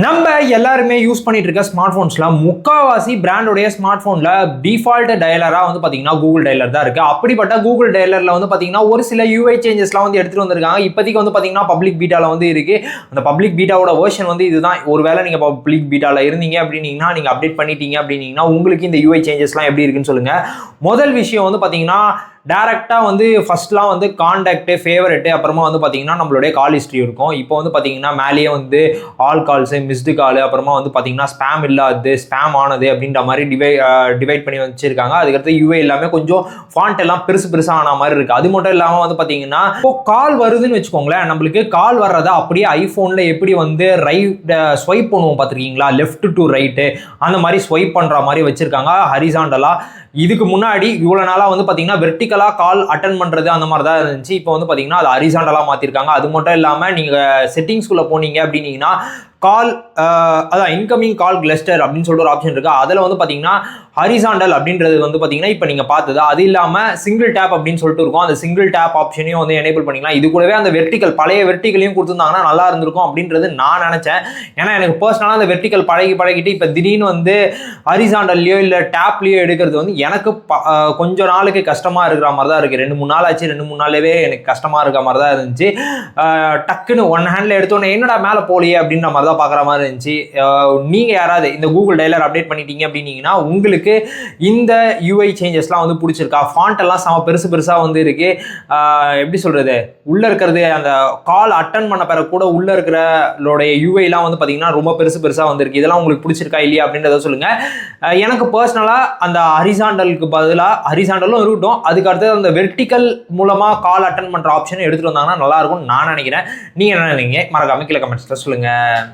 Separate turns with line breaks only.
நம்ம எல்லாருமே யூஸ் பண்ணிட்டு இருக்க ஸ்மார்ட் போன்ஸ்ல முக்காவாசி பிராண்டோடைய ஸ்மார்ட் போன்ல டிஃபால்ட் டயலரா வந்து பாத்தீங்கன்னா கூகுள் டயலர் தான் இருக்கு. அப்படிப்பட்ட கூகுள் டயலர்ல வந்து பாத்தீங்கன்னா ஒரு சில யூஐ சேஞ்சஸ்லாம் வந்து எடுத்துட்டு வந்திருக்காங்க. இப்போதைக்கு வந்து பாத்தீங்கன்னா பப்ளிக் பீட்டால வந்து இருக்கு. அந்த பப்ளிக் பீட்டாவோட வெர்ஷன் வந்து இதுதான். ஒருவேளை நீங்க பப்ளிக் பீட்டால இருந்தீங்க அப்படின்னீங்கன்னா நீங்க அப்டேட் பண்ணிட்டீங்க அப்படின்னீங்கன்னா உங்களுக்கு இந்த யூஐ சேஞ்சஸ்லாம் எப்படி இருக்குன்னு சொல்லுங்க. முதல் விஷயம் வந்து பாத்தீங்கன்னா டைரக்டா வந்து ஃபர்ஸ்ட்லாம் வந்து கான்டாக்ட் ஃபேவரட் அப்புறமா வந்து பாத்தீங்கன்னா நம்மளுடைய கால் ஹிஸ்ட்ரி இருக்கும். இப்போ வந்து பாத்தீங்கன்னா மேலேயே வந்து ஆல் கால்ஸ் மிஸ்டு கால் அப்புறமா வந்து பாத்தீங்கன்னா ஸ்பேம் இல்லாதது ஸ்பேம் ஆனது அப்படின்ற மாதிரி டிவைட் பண்ணி வச்சிருக்காங்க. அதுக்கடுத்து யூஏ எல்லாமே கொஞ்சம் ஃபாண்ட் எல்லாம் பெருசா ஆன மாதிரி இருக்கு. அது மட்டும் இல்லாம வந்து பாத்தீங்கன்னா இப்போ கால் வருதுன்னு வச்சுக்கோங்களேன், நம்மளுக்கு கால் வர்றத அப்படியே ஐபோன்ல எப்படி வந்து ரைட் ஸ்வைப் பண்ணுவோம் பார்த்துருக்கீங்களா, லெஃப்ட் டு ரைட்டு அந்த மாதிரி ஸ்வைப் பண்ற மாதிரி வச்சிருக்காங்க ஹரிசாண்டலா. இதுக்கு முன்னாடி இவ்வளவு நாளா வந்து பாத்தீங்கன்னா வெர்டிகலா கால் அட்டன் பண்றது அந்த மாதிரி தான் இருந்துச்சு. இப்போ வந்து பாத்தீங்கன்னா அது ஹரிசாண்டலா மாத்திருக்காங்க. அது மட்டும் இல்லாம நீங்க செட்டிங்ஸ்குள்ள போனீங்க அப்படின்னீங்கன்னா கால் அதான் இன்கமிங் கால் கிளஸ்டர் அப்படின்னு சொல்லிட்டு ஒரு ஆப்ஷன் இருக்கு. அதில் வந்து பார்த்தீங்கன்னா ஹரிசாண்டல் அப்படின்றது வந்து பார்த்தீங்கன்னா இப்போ நீங்கள் பார்த்தது. அது இல்லாமல் சிங்கிள் டேப் அப்படின்னு சொல்லிட்டு இருக்கும். அந்த சிங்கிள் டேப் ஆப்ஷனையும் வந்து எனேபிள் பண்ணிக்கலாம். இது கூடவே அந்த வெர்டிகல் பழைய வெர்டிகலையும் கொடுத்துருந்தாங்கன்னா நல்லா இருந்திருக்கும் அப்படின்றது நான் நினச்சேன். ஏன்னா எனக்கு பர்சனலாக அந்த வெர்டிகல் பழகிட்டு இப்போ திடீர்னு வந்து ஹரிசாண்டல்லையோ இல்லை டேப்லையோ எடுக்கிறது வந்து எனக்கு கொஞ்சம் நாளுக்கு கஷ்டமாக இருக்கிற மாதிரி தான் இருக்குது. 2-3 நாள் ஆச்சு. 2-3 நாளாவே எனக்கு கஷ்டமாக இருக்கிற மாதிரி தான் இருந்துச்சு. டக்குன்னு ஒன் ஹேண்டில் எடுத்தோன்னே என்னடா மேலே போலியே அப்படின்ற மாதிரி தான் பார்க்குற மாதிரி இருந்துச்சு. நீங்கள் யாராவது இந்த கூகுள் டயலர் அப்டேட் பண்ணிட்டீங்க அப்படின்னீங்கன்னா உங்களுக்கு இந்த யூஐ சேஞ்சஸ்லாம் வந்து பிடிச்சிருக்கா? ஃபாண்ட் எல்லாம் செம பெருசாக வந்து இருக்கு. எப்படி சொல்றது, உள்ள இருக்கிறது அந்த கால் அட்டன் பண்ண பிறகு கூட உள்ள இருக்கிறோடைய யூஐலாம் வந்து பார்த்தீங்கன்னா ரொம்ப பெருசாக வந்துருக்கு. இதெல்லாம் உங்களுக்கு பிடிச்சிருக்கா இல்லையா அப்படின்றத சொல்லுங்க. எனக்கு பர்சனலாக அந்த ஹரிசாண்டலுக்கு பதிலாக ஹரிசாண்டலும் இருக்கட்டும், அதுக்கு அடுத்தது அந்த வெர்டிகல் மூலமாக கால் அட்டன் பண்ணுற ஆப்ஷன் எடுத்துகிட்டு வந்தாங்கன்னா நல்லா இருக்கும்னு நான் நினைக்கிறேன். நீங்கள் என்ன நினைக்கிறீங்க? மறக்காம கீழே கமெண்ட்ஸில் சொல்லுங்கள்.